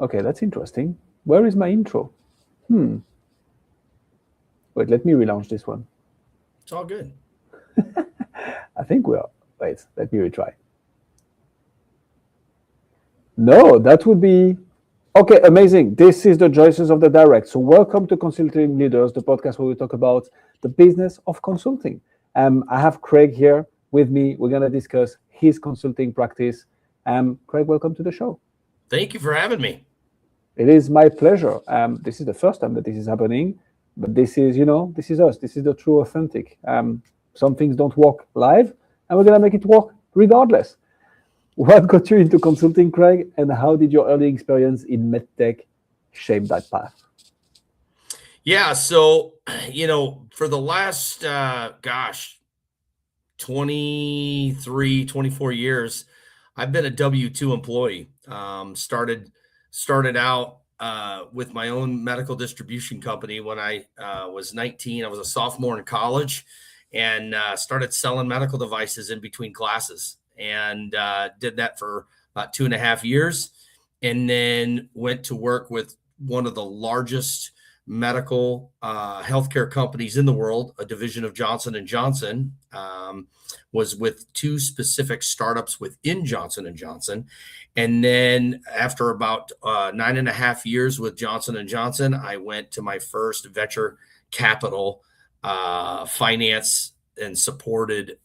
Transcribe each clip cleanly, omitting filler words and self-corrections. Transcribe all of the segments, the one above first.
Okay, that's interesting. Where is my intro? Wait, let me relaunch this one. It's all good. I think we are. Wait, let me retry. No, that would be okay. Amazing. This is the choices of the direct. So, welcome to Consulting Leaders, the podcast where we talk about the business of consulting. I have Craig here with me. We're gonna discuss his consulting practice. Craig, welcome to the show. Thank you for having me. It is my pleasure. This is the first time that this is happening, but this is, this is us. This is the true authentic. Some things don't work live, and we're gonna make it work regardless. What got you into consulting, Craig, and how did your early experience in MedTech shape that path? Yeah, so for the last 24 years, I've been a W-2 employee. Started out with my own medical distribution company when I was 19. I was a sophomore in college and started selling medical devices in between classes, and did that for about 2.5 years, and then went to work with one of the largest medical healthcare companies in the world, a division of Johnson and Johnson. Was with two specific startups within Johnson and Johnson, and then after about 9.5 years with Johnson and Johnson, I went to my first venture capital finance and supported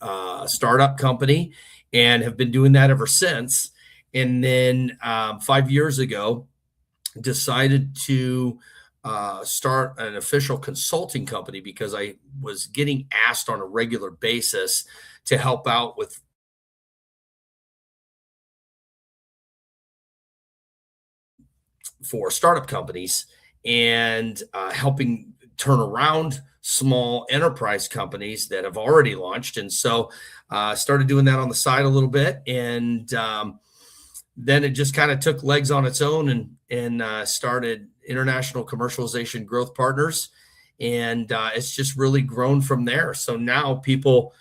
startup company, and have been doing that ever since. And then 5 years ago, decided to start an official consulting company because I was getting asked on a regular basis to help out with for startup companies, and helping turn around small enterprise companies that have already launched. And so started doing that on the side a little bit, and then it just kind of took legs on its own, and started International Commercialization Growth Partners, and it's just really grown from there. So now people,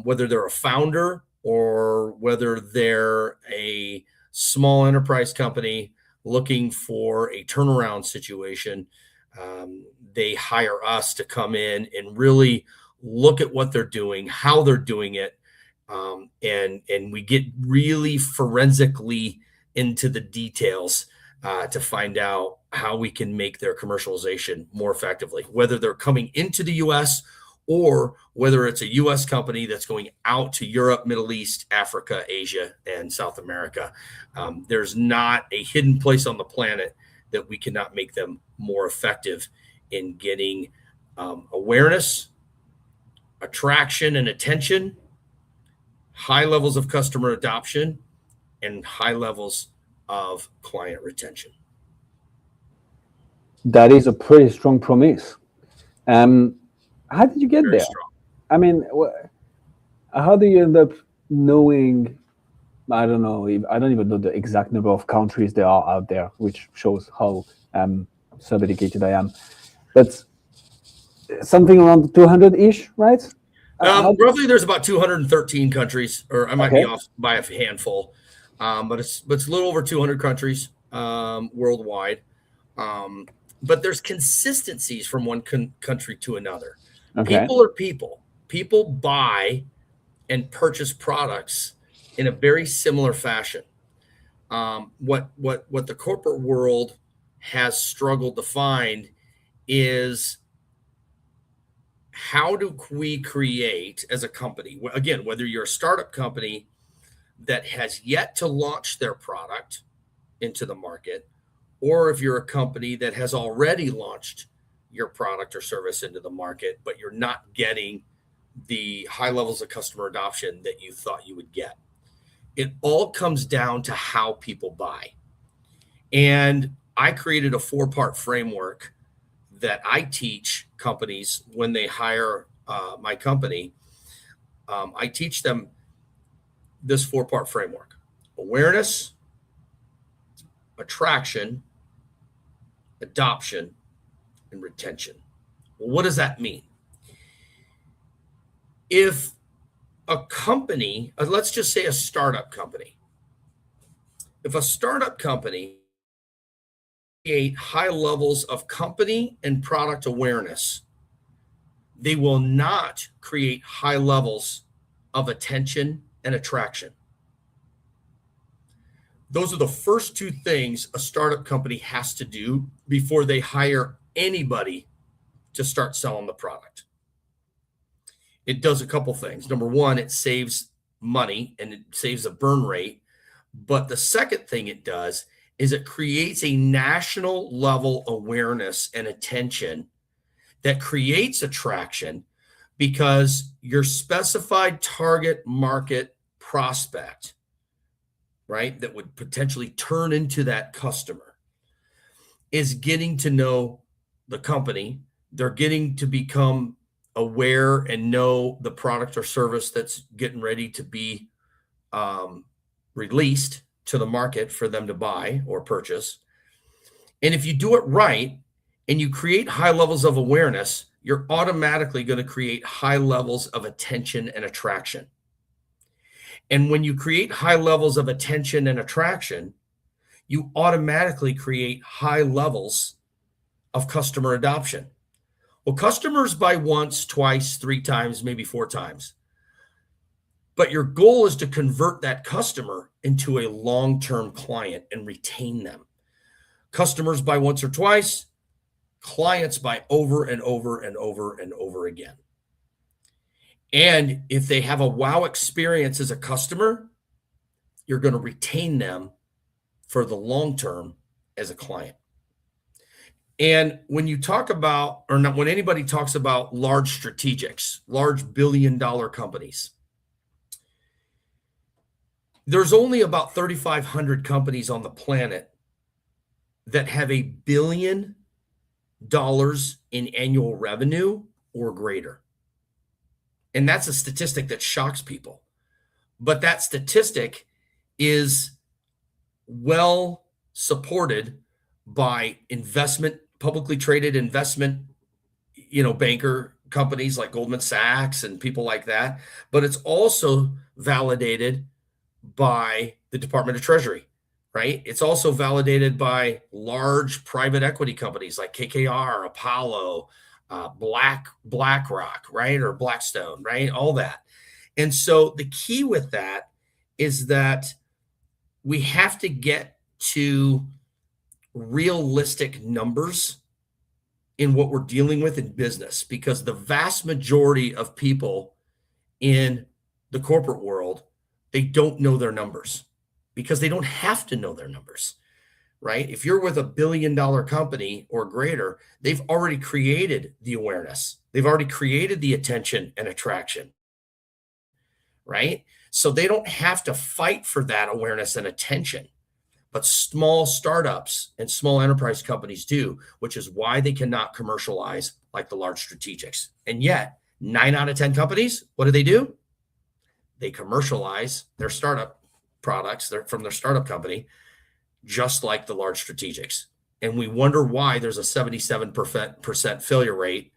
whether they're a founder or whether they're a small enterprise company looking for a turnaround situation, they hire us to come in and really look at what they're doing, how they're doing it, and we get really forensically into the details to find out how we can make their commercialization more effectively, whether they're coming into the U.S. or whether it's a U.S. company that's going out to Europe, Middle East, Africa, Asia, and South America. There's not a hidden place on the planet that we cannot make them more effective in getting awareness, attraction, and attention, high levels of customer adoption, and high levels of client retention. That is a pretty strong promise. Um, how did you get Very there? strong. I mean, how do you end up knowing? I don't know. I don't even know the exact number of countries there are out there, which shows how sub-educated I am. But something around 200-ish, right? How? Roughly, there's about 213 countries, or I might be Okay. off by a handful, but it's a little over 200 countries worldwide. Um, but there's consistencies from one country to another. Okay. People are people. People buy and purchase products in a very similar fashion. What the corporate world has struggled to find is, how do we create as a company, again, whether you're a startup company that has yet to launch their product into the market, or if you're a company that has already launched your product or service into the market, but you're not getting the high levels of customer adoption that you thought you would get. It all comes down to how people buy. And I created a 4-part framework that I teach companies when they hire my company. I teach them this 4-part framework: awareness, attraction, adoption, and retention. Well, what does that mean? If a company, let's just say a startup company, if a startup company create high levels of company and product awareness. They will not create high levels of attention and attraction. Those are the first two things a startup company has to do before they hire anybody to start selling the product. It does a couple things. Number one, it saves money and it saves a burn rate. But the second thing it does is it creates a national level awareness and attention that creates attraction, because your specified target market prospect, right, that would potentially turn into that customer, is getting to know the company. They're getting to become aware and know the product or service that's getting ready to be released to the market for them to buy or purchase. And if you do it right and you create high levels of awareness, you're automatically going to create high levels of attention and attraction. And when you create high levels of attention and attraction, you automatically create high levels of customer adoption. Well, customers buy once, twice, 3 times, maybe 4 times. But your goal is to convert that customer into a long-term client and retain them. Customers buy once or twice, clients buy over and over and over and over again. And if they have a wow experience as a customer, you're going to retain them for the long term as a client. And when you talk about, or not, when anybody talks about large strategics, large billion-dollar companies, there's only about 3,500 companies on the planet that have $1 billion in annual revenue or greater. And that's a statistic that shocks people. But that statistic is well supported by publicly traded investment, banker companies like Goldman Sachs and people like that. But it's also validated by the Department of Treasury, right? It's also validated by large private equity companies like KKR, Apollo, BlackRock, right? Or Blackstone, right? All that. And so the key with that is that we have to get to realistic numbers in what we're dealing with in business, because the vast majority of people in the corporate world, they don't know their numbers because they don't have to know their numbers, right? If you're with $1 billion company or greater, they've already created the awareness. They've already created the attention and attraction, right? So they don't have to fight for that awareness and attention. But small startups and small enterprise companies do, which is why they cannot commercialize like the large strategics. And yet, 9 out of 10 companies, what do? They commercialize their startup products from their startup company, just like the large strategics. And we wonder why there's a 77% failure rate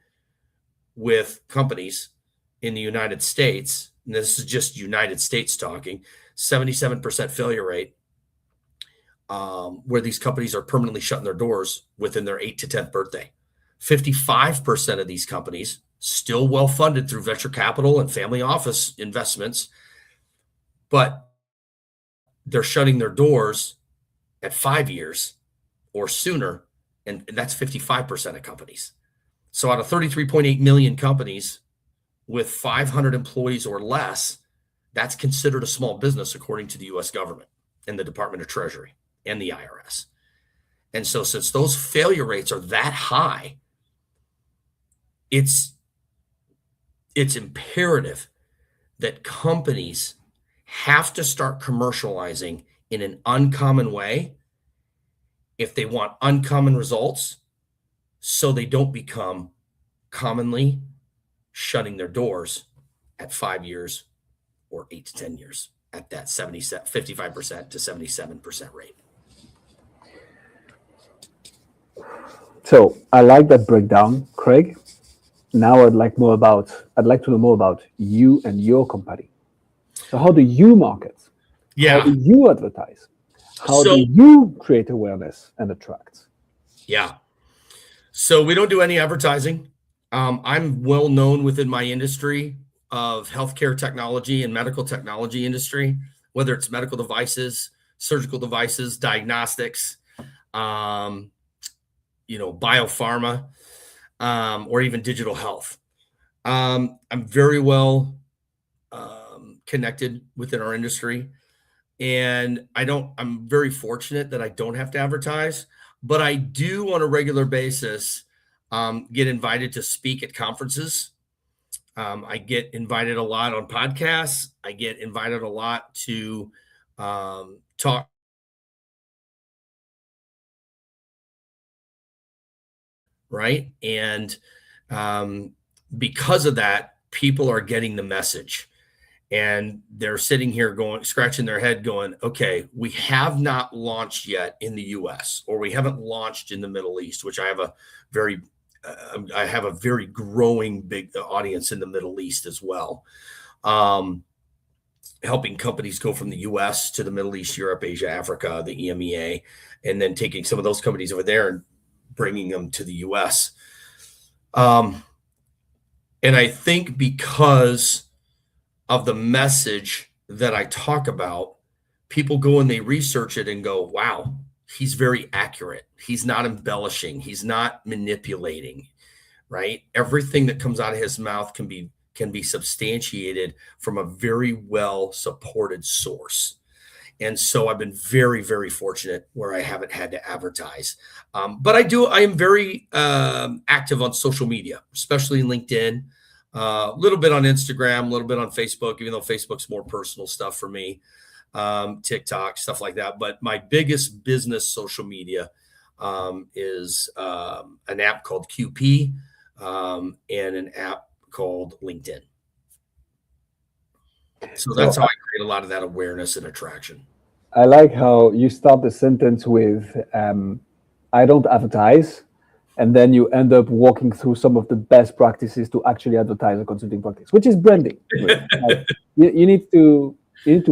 with companies in the United States. And this is just United States talking, 77% failure rate, where these companies are permanently shutting their doors within their 8th to 10th birthday. 55% of these companies, still well-funded through venture capital and family office investments, but they're shutting their doors at 5 years or sooner, and that's 55% of companies. So out of 33.8 million companies with 500 employees or less, that's considered a small business according to the U.S. government and the Department of Treasury and the IRS. And so since those failure rates are that high, it's imperative that companies have to start commercializing in an uncommon way if they want uncommon results, so they don't become commonly shutting their doors at 5 years or 8 to 10 years at that 55% to 77% rate. So I like that breakdown, Craig. Now I'd like to know more about you and your company. So how do you market? Yeah. How do you advertise? How do you create awareness and attract? Yeah. So we don't do any advertising. I'm well known within my industry of healthcare technology and medical technology industry, whether it's medical devices, surgical devices, diagnostics, um, BioPharma, or even digital health. I'm very well connected within our industry. And I'm very fortunate that I don't have to advertise, but I do on a regular basis get invited to speak at conferences. I get invited a lot on podcasts. I get invited a lot to talk. Right. And because of that, people are getting the message. And they're sitting here scratching their head going, okay, we have not launched yet in the US, or we haven't launched in the Middle East, which I have a very growing big audience in the Middle East as well. Helping companies go from the US to the Middle East, Europe, Asia, Africa, the EMEA, and then taking some of those companies over there and bringing them to the US. And I think because of the message that I talk about, people go and they research it and go, wow, he's very accurate. He's not embellishing. He's not manipulating, right? Everything that comes out of his mouth can be substantiated from a very well supported source. And so I've been very, very fortunate where I haven't had to advertise. But I am very active on social media, especially LinkedIn. A little bit on Instagram, a little bit on Facebook, even though Facebook's more personal stuff for me, TikTok, stuff like that. But my biggest business social media is an app called QP and an app called LinkedIn. So that's how I create a lot of that awareness and attraction. I like how you start the sentence with, I don't advertise. And then you end up walking through some of the best practices to actually advertise a consulting practice, which is branding. Like, you need to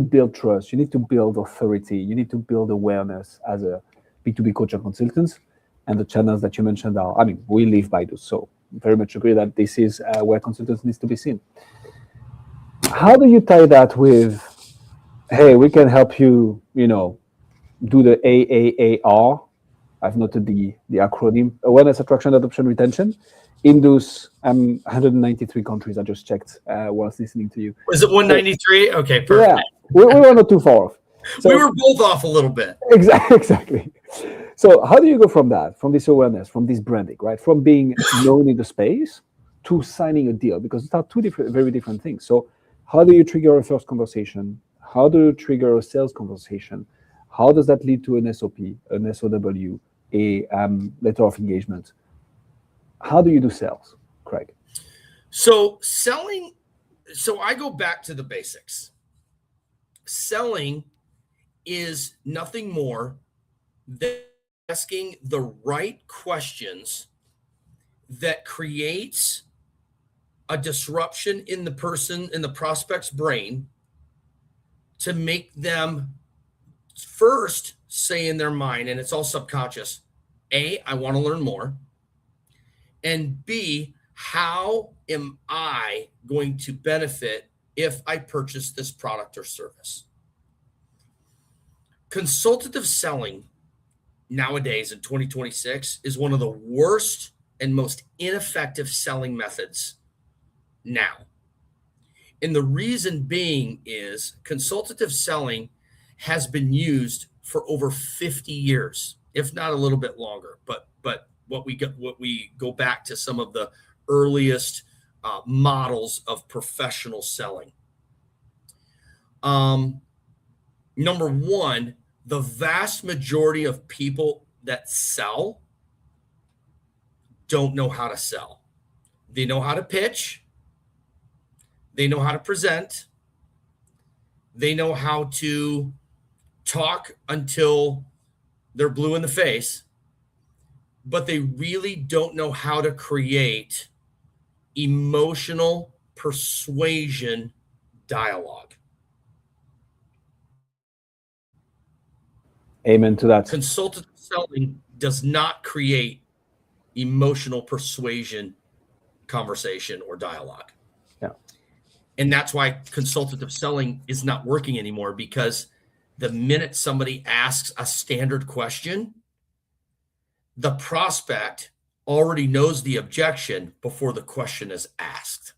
build trust. You need to build authority. You need to build awareness as a B2B coach and consultant. And the channels that you mentioned are, we live by those. So very much agree that this is where consultants needs to be seen. How do you tie that with, hey, we can help you, do the AAAR? I've noted the acronym, Awareness, Attraction, Adoption, Retention, in those 193 countries I just checked whilst listening to you. Was it 193? Okay, perfect. Yeah, we were not too far off. So, we were both off a little bit. Exactly. So how do you go from that, from this awareness, from this branding, right? From being known in the space to signing a deal? Because it's are two very different things. So how do you trigger a first conversation? How do you trigger a sales conversation? How does that lead to an SOP, an SOW, a letter of engagement? How do you do sales, Craig? So I go back to the basics. Selling is nothing more than asking the right questions that creates a disruption in the prospect's brain to make them first say in their mind, and it's all subconscious, A, I want to learn more, and B, how am I going to benefit if I purchase this product or service? Consultative selling nowadays in 2026 is one of the worst and most ineffective selling methods now. And the reason being is consultative selling has been used for over 50 years, if not a little bit longer. But what we go back to some of the earliest models of professional selling. Number one, the vast majority of people that sell don't know how to sell. They know how to pitch. They know how to present. They know how to talk until they're blue in the face, but they really don't know how to create emotional persuasion dialogue. Amen to that. Consultative selling does not create emotional persuasion, conversation, or dialogue. Yeah. And that's why consultative selling is not working anymore, because the minute somebody asks a standard question, the prospect already knows the objection before the question is asked.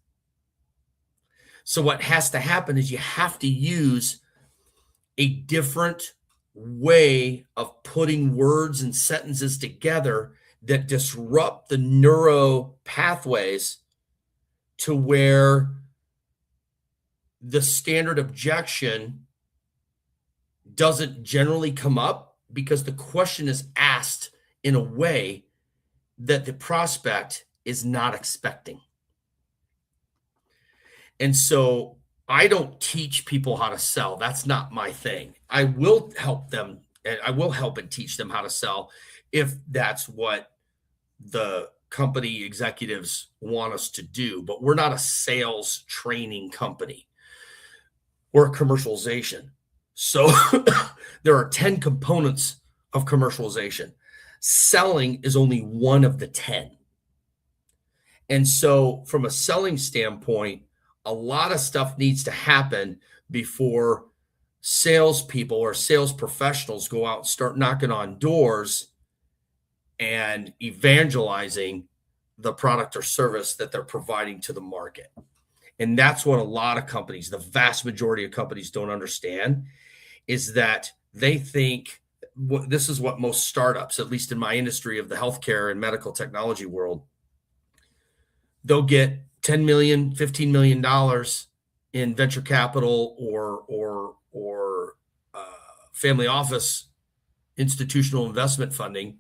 So what has to happen is you have to use a different way of putting words and sentences together that disrupt the neuro pathways to where the standard objection doesn't generally come up, because the question is asked in a way that the prospect is not expecting. And so I don't teach people how to sell. That's not my thing. I will help them, and I will help and teach them how to sell if that's what the company executives want us to do. But we're not a sales training company. We're a commercialization. So there are 10 components of commercialization. Selling is only one of the 10. And so from a selling standpoint, a lot of stuff needs to happen before salespeople or sales professionals go out and start knocking on doors and evangelizing the product or service that they're providing to the market. And that's what a lot of companies, the vast majority of companies, don't understand, is that they think this is what most startups, at least in my industry of the healthcare and medical technology world, they'll get $10 million, $15 million in venture capital or family office institutional investment funding,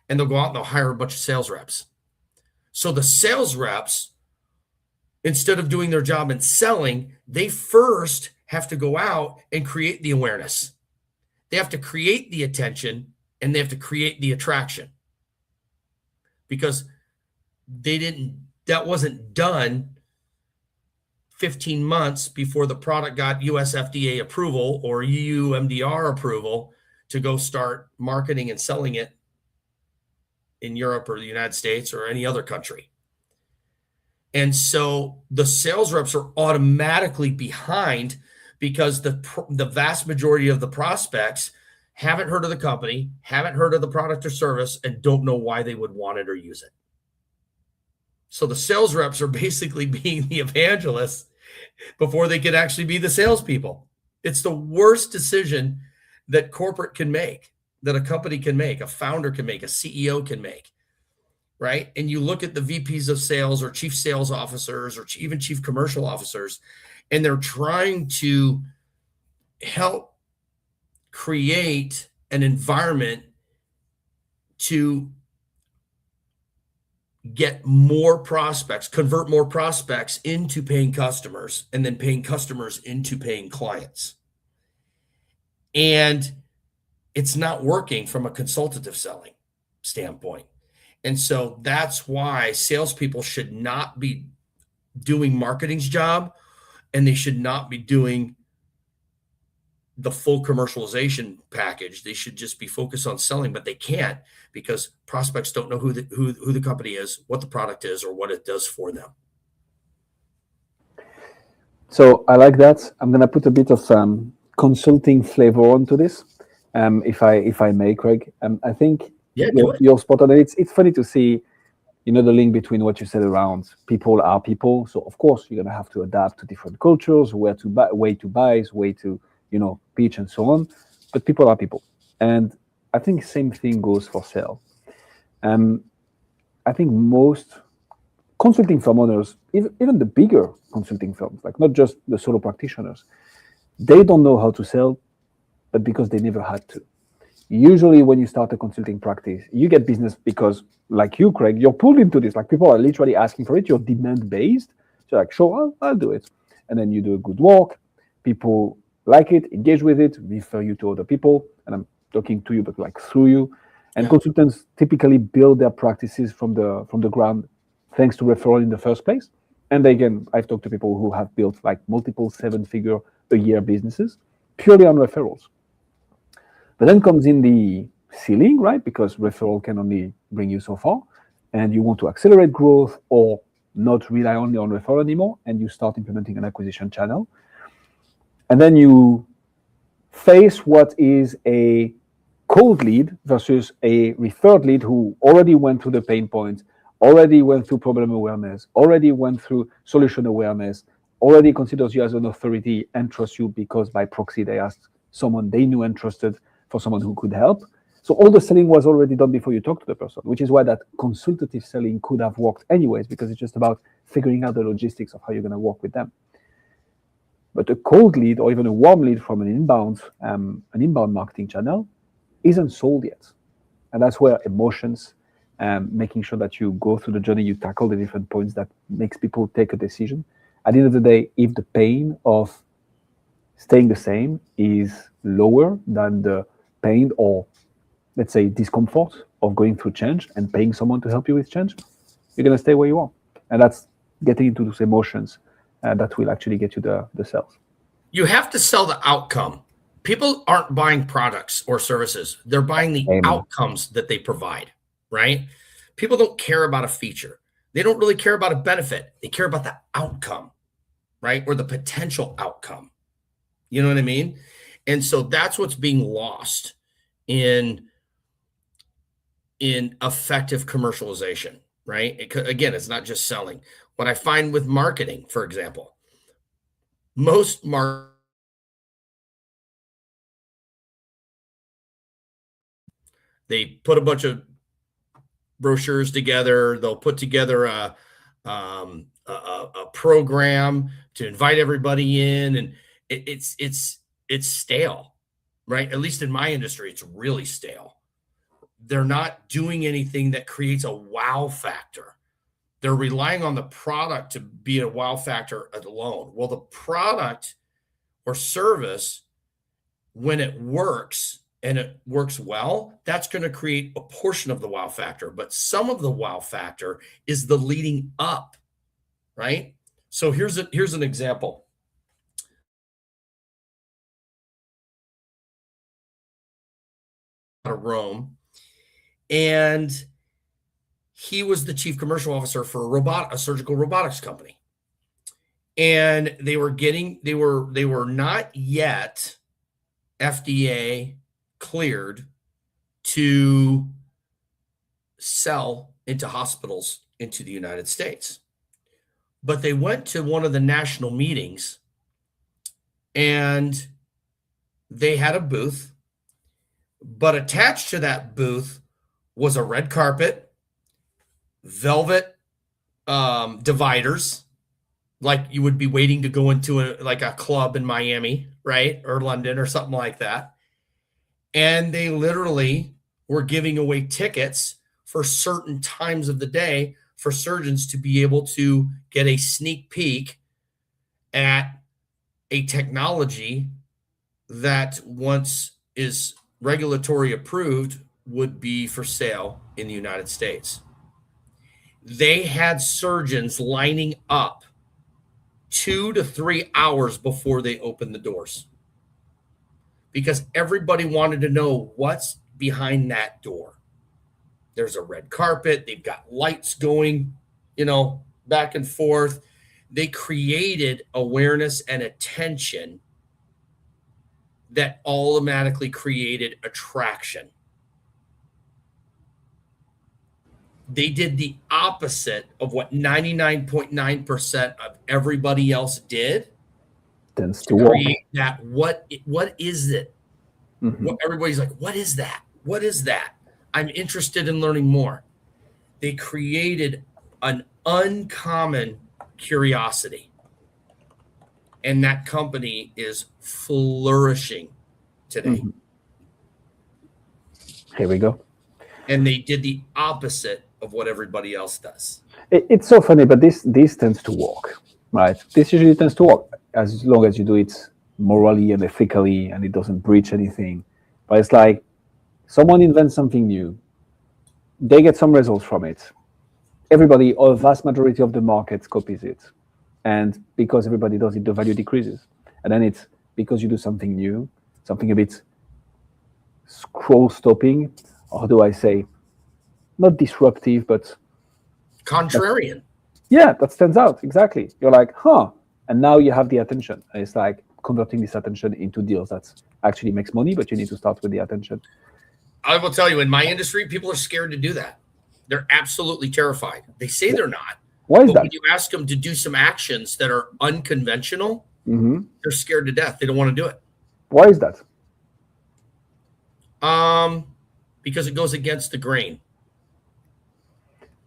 and they'll go out and they'll hire a bunch of sales reps. So the sales reps, instead of doing their job in selling, they first have to go out and create the awareness. They have to create the attention, and they have to create the attraction, because that wasn't done 15 months before the product got US FDA approval or EU MDR approval to go start marketing and selling it in Europe or the United States or any other country. And so the sales reps are automatically behind, because the vast majority of the prospects haven't heard of the company, haven't heard of the product or service, and don't know why they would want it or use it. So the sales reps are basically being the evangelists before they could actually be the salespeople. It's the worst decision that corporate can make, that a company can make, a founder can make, a CEO can make, right? And you look at the VPs of sales or chief sales officers or even chief commercial officers, and they're trying to help create an environment to get more prospects, convert more prospects into paying customers, and then paying customers into paying clients. And it's not working from a consultative selling standpoint. And so that's why salespeople should not be doing marketing's job, and they should not be doing the full commercialization package. They should just be focused on selling, but they can't, because prospects don't know who the company is, what the product is, or what it does for them. So I like that. I'm going to put a bit of consulting flavor onto this, if I may, Craig. I think you're spot on. It's funny to see, the link between what you said around people are people. So of course you're going to have to adapt to different cultures, way to buy, way to pitch and so on. But people are people, and I think same thing goes for sales. I think most consulting firm owners, even the bigger consulting firms, like not just the solo practitioners, they don't know how to sell, but because they never had to. Usually when you start a consulting practice, you get business because, like you, Craig, you're pulled into this. Like people are literally asking for it. You're demand-based. So like, sure, I'll do it. And then you do a good work. People like it, engage with it, refer you to other people. And I'm talking to you, but like through you. And consultants typically build their practices from the ground, thanks to referral in the first place. And again, I've talked to people who have built like multiple 7-figure a year businesses purely on referrals. But then comes in the ceiling, right? Because referral can only bring you so far, and you want to accelerate growth or not rely only on referral anymore, and you start implementing an acquisition channel. And then you face what is a cold lead versus a referred lead who already went through the pain points, already went through problem awareness, already went through solution awareness, already considers you as an authority and trusts you because by proxy they asked someone they knew and trusted for someone who could help. So all the selling was already done before you talk to the person, which is why that consultative selling could have worked anyways, because it's just about figuring out the logistics of how you're going to work with them. But a cold lead or even a warm lead from an inbound marketing channel isn't sold yet. And that's where emotions, making sure that you go through the journey, you tackle the different points that makes people take a decision. At the end of the day, if the pain of staying the same is lower than the pain or, let's say, discomfort of going through change and paying someone to help you with change, you're going to stay where you are. And that's getting into those emotions that will actually get you the sales. You have to sell the outcome. People aren't buying products or services. They're buying the outcomes that they provide, right? People don't care about a feature. They don't really care about a benefit. They care about the outcome, right? Or the potential outcome. You know what I mean? And so that's what's being lost in effective commercialization, right? Again, it's not just selling. What I find with marketing, for example, most they put a bunch of brochures together. They'll put together a program to invite everybody in, and it's stale, right? At least in my industry, it's really stale. They're not doing anything that creates a wow factor. They're relying on the product to be a wow factor alone. Well, the product or service, when it works and it works well, that's going to create a portion of the wow factor. But some of the wow factor is the leading up, right? So here's an example. Out of Rome, and he was the chief commercial officer for a surgical robotics company. And they were not yet FDA cleared to sell into hospitals into the United States. But they went to one of the national meetings and they had a booth, but attached to that booth was a red carpet, velvet dividers, like you would be waiting to go into a club in Miami, right? Or London or something like that. And they literally were giving away tickets for certain times of the day for surgeons to be able to get a sneak peek at a technology that, once is regulatory approved, would be for sale in the United States. They had surgeons lining up 2 to 3 hours before they opened the doors, because everybody wanted to know what's behind that door. There's a red carpet. They've got lights going, back and forth. They created awareness and attention that automatically created attraction. They did the opposite of what 99.9% of everybody else did. Tends to work. create that. What is it? Mm-hmm. Everybody's like, what is that? What is that? I'm interested in learning more. They created an uncommon curiosity. And that company is flourishing today. Mm-hmm. Here we go. And they did the opposite of what everybody else does. It's so funny, but this tends to work, right? This usually tends to work as long as you do it morally and ethically and it doesn't breach anything. But it's like someone invents something new, they get some results from it. Everybody, or a vast majority of the market copies it. And because everybody does it, the value decreases. And then it's because you do something new, something a bit scroll stopping, or do I say not disruptive, but Contrarian. yeah, that stands out. Exactly. You're like, huh. And now you have the attention. And it's like converting this attention into deals that actually makes money, but you need to start with the attention. I will tell you, in my industry, people are scared to do that. They're absolutely terrified. They say they're not. Why is But that? when you ask them to do some actions that are unconventional, Mm-hmm. they're scared to death. They don't want to do it. Why is that? Because it goes against the grain.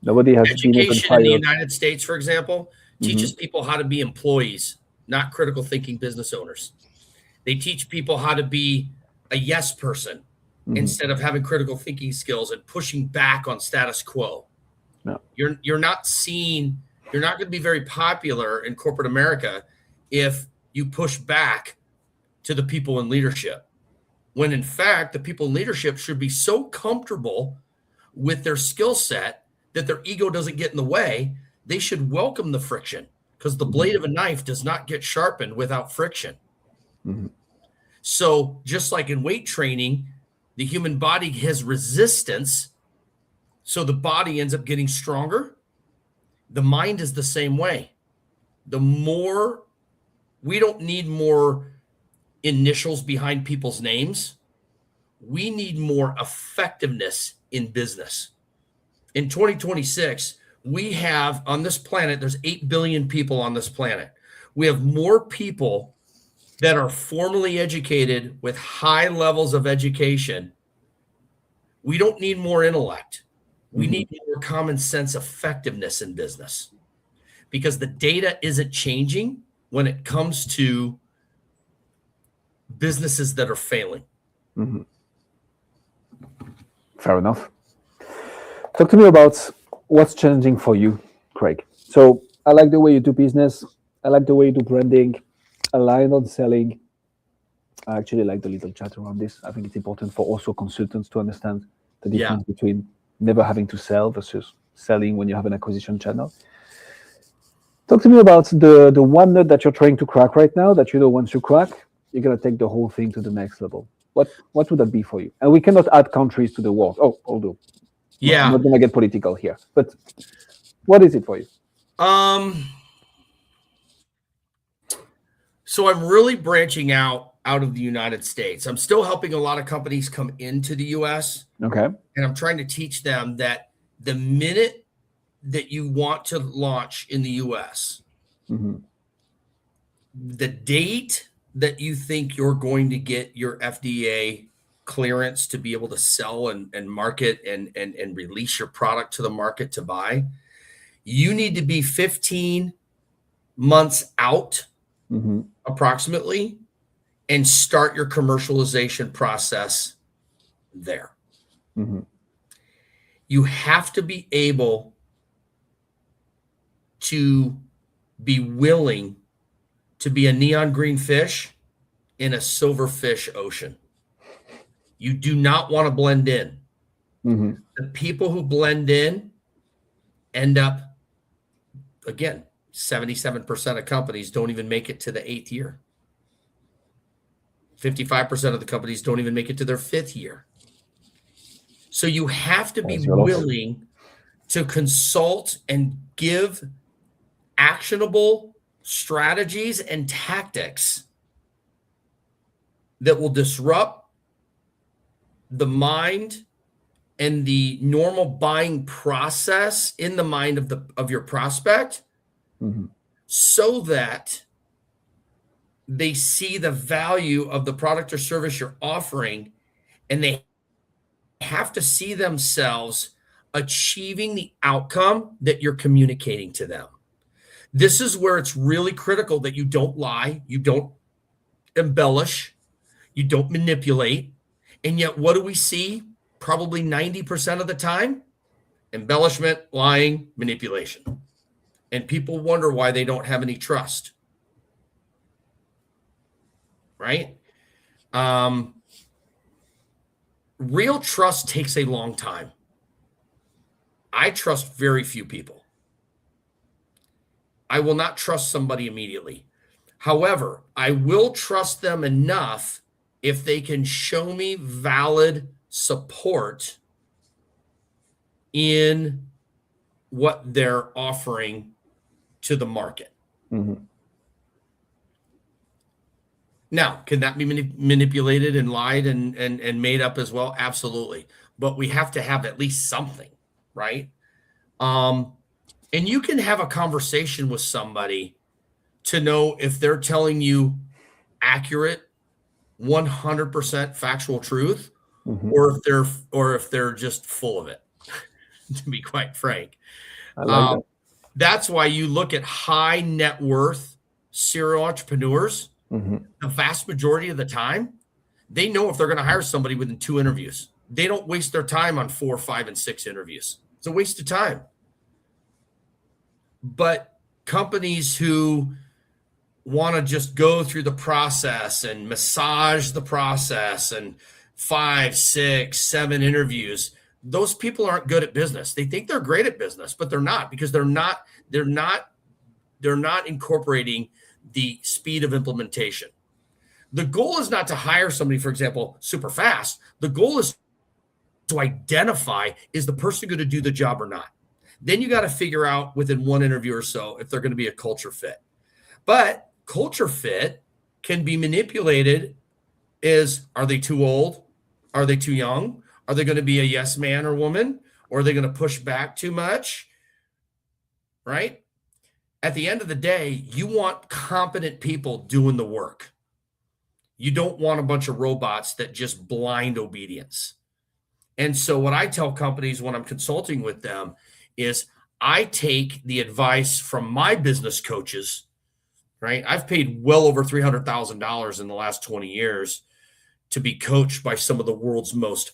Nobody has been even Education in the fired. United States, for example, teaches people how to be employees, not critical thinking business owners. They teach people how to be a yes person instead of having critical thinking skills and pushing back on status quo. No. You're not going to be very popular in corporate America if you push back to the people in leadership. When in fact, the people in leadership should be so comfortable with their skill set that their ego doesn't get in the way. They should welcome the friction, because the blade of a knife does not get sharpened without friction. So just like in weight training, the human body has resistance, so the body ends up getting stronger. The mind is the same way. We don't need more initials behind people's names. We need more effectiveness in business. In 2026, we have on this planet, there's 8 billion people on this planet. We have more people that are formally educated with high levels of education. We don't need more intellect. We need more common sense effectiveness in business, because the data isn't changing when it comes to businesses that are failing. Fair enough. Talk to me about what's changing for you, Craig. So I like the way you do business. I like the way you do branding, aligned on selling. I actually like the little chat around this. I think it's important for also consultants to understand the difference between never having to sell versus selling when you have an acquisition channel. Talk to me about the one nut that you're trying to crack right now, that you know once you crack, you're going to take the whole thing to the next level. What would that be for you? And we cannot add countries to the world. Oh, although I'm not going to get political here. But what is it for you? So I'm really branching out of the United States. I'm still helping a lot of companies come into the US. Okay. And I'm trying to teach them that the minute that you want to launch in the US, the date that you think you're going to get your FDA clearance to be able to sell and market and release your product to the market to buy, you need to be 15 months out approximately and start your commercialization process there. You have to be able to be willing to be a neon green fish in a silver fish ocean. You do not want to blend in. The people who blend in end up, again, 77% of companies don't even make it to the 8th year. 55% of the companies don't even make it to their 5th year. So you have to be willing to consult and give actionable strategies and tactics that will disrupt the mind and the normal buying process in the mind of your prospect, so that they see the value of the product or service you're offering, and they have to see themselves achieving the outcome that you're communicating to them. This is where it's really critical that you don't lie, you don't embellish, you don't manipulate. And yet, what do we see probably 90% of the time? Embellishment, lying, manipulation. And people wonder why they don't have any trust. Right? Real trust takes a long time. I trust very few people. I will not trust somebody immediately. However, I will trust them enough if they can show me valid support in what they're offering to the market. Mm-hmm. Now, can that be manipulated and lied and made up as well? Absolutely. But we have to have at least something, right? And you can have a conversation with somebody to know if they're telling you accurate, 100% factual truth, Mm-hmm. or if they're just full of it, to be quite frank. I like that. That's why you look at high net worth serial entrepreneurs. Mm-hmm. The vast majority of the time, they know if they're going to hire somebody within 2 interviews. They don't waste their time on 4, 5, and 6 interviews. It's a waste of time. But companies who want to just go through the process and massage the process and 5, 6, 7 interviews, those people aren't good at business. They think they're great at business, but they're not, because they're not incorporating the speed of implementation. The goal is not to hire somebody, for example, super fast. The goal is to identify, is the person going to do the job or not? Then you got to figure out within 1 interview or so if they're going to be a culture fit. But culture fit can be manipulated. Are they too old? Are they too young? Are they going to be a yes man or woman? Or are they going to push back too much? Right? At the end of the day, you want competent people doing the work. You don't want a bunch of robots that just blind obedience. And so what I tell companies when I'm consulting with them is I take the advice from my business coaches, right? I've paid well over $300,000 in the last 20 years to be coached by some of the world's most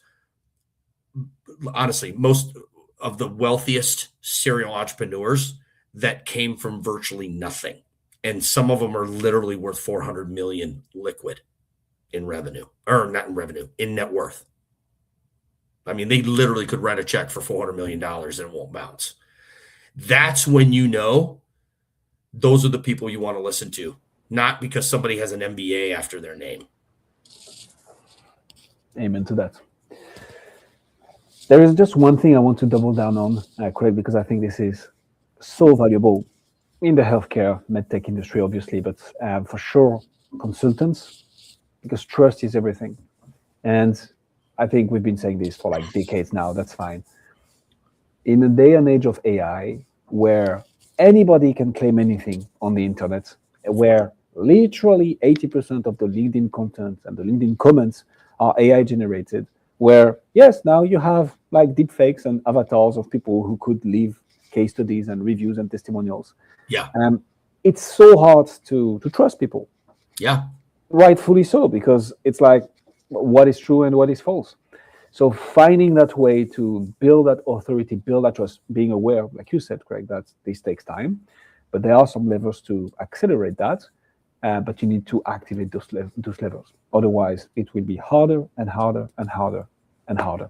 of the wealthiest serial entrepreneurs that came from virtually nothing. And some of them are literally worth 400 million liquid in revenue, or not in revenue, in net worth. I mean, they literally could write a check for $400 million and it won't bounce. That's when you know those are the people you want to listen to, not because somebody has an MBA after their name. Amen to that. There is just one thing I want to double down on, Craig, because I think this is so valuable in the healthcare, MedTech industry, obviously, but for sure, consultants, because trust is everything. And I think we've been saying this for like decades now, that's fine. In a day and age of AI, where anybody can claim anything on the internet, where literally 80% of the LinkedIn content and the LinkedIn comments are AI generated, where, yes, now you have like deep fakes and avatars of people who could leave case studies and reviews and testimonials. Yeah. It's so hard to trust people. Yeah. Rightfully so, because it's like, what is true and what is false? So finding that way to build that authority, build that trust, being aware, like you said, Craig, that this takes time, but there are some levers to accelerate that, but you need to activate those levers. Otherwise, it will be harder and harder and harder and harder.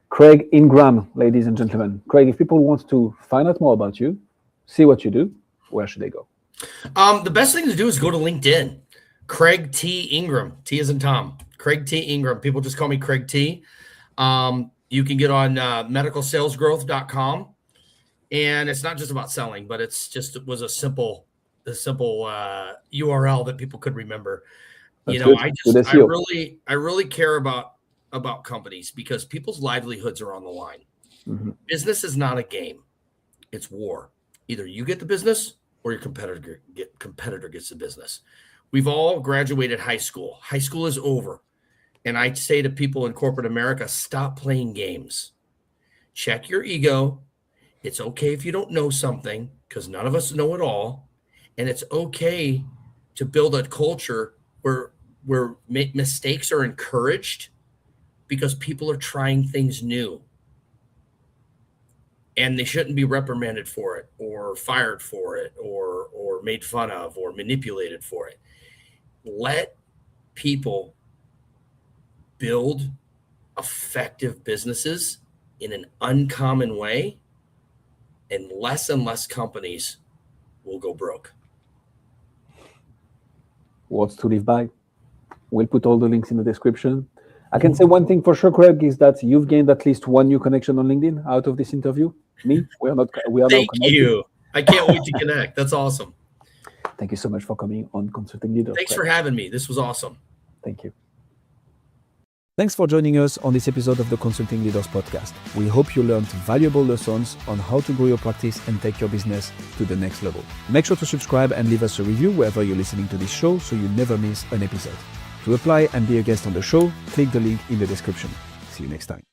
Craig Ingram, ladies and gentlemen. Craig, if people want to find out more about you, see what you do, where should they go? The best thing to do is go to LinkedIn. Craig T. Ingram. T as in Tom. Craig T. Ingram. People just call me Craig T. You can get on medicalsalesgrowth.com. And it's not just about selling, but it was a simple URL that people could remember. That's I really care about companies because people's livelihoods are on the line. Mm-hmm. Business is not a game. It's war. Either you get the business or your competitor gets the business. We've all graduated high school. High school is over. And I say to people in corporate America, stop playing games. Check your ego. It's okay if you don't know something, because none of us know it all. And it's okay to build a culture where mistakes are encouraged because people are trying things new. And they shouldn't be reprimanded for it or fired for it or made fun of or manipulated for it. Let people build effective businesses in an uncommon way, and less companies will go broke. Words to live by. We'll put all the links in the description. I can say one thing for sure, Craig, is that you've gained at least one new connection on LinkedIn out of this interview. Me, we are now Thank connected. you. I can't wait to connect. That's awesome. Thank you so much for coming on Consulting Leaders. Thanks for having me. This was awesome. Thank you. Thanks for joining us on this episode of the Consulting Leaders Podcast. We hope you learned valuable lessons on how to grow your practice and take your business to the next level. Make sure to subscribe and leave us a review wherever you're listening to this show so you never miss an episode. To apply and be a guest on the show, click the link in the description. See you next time.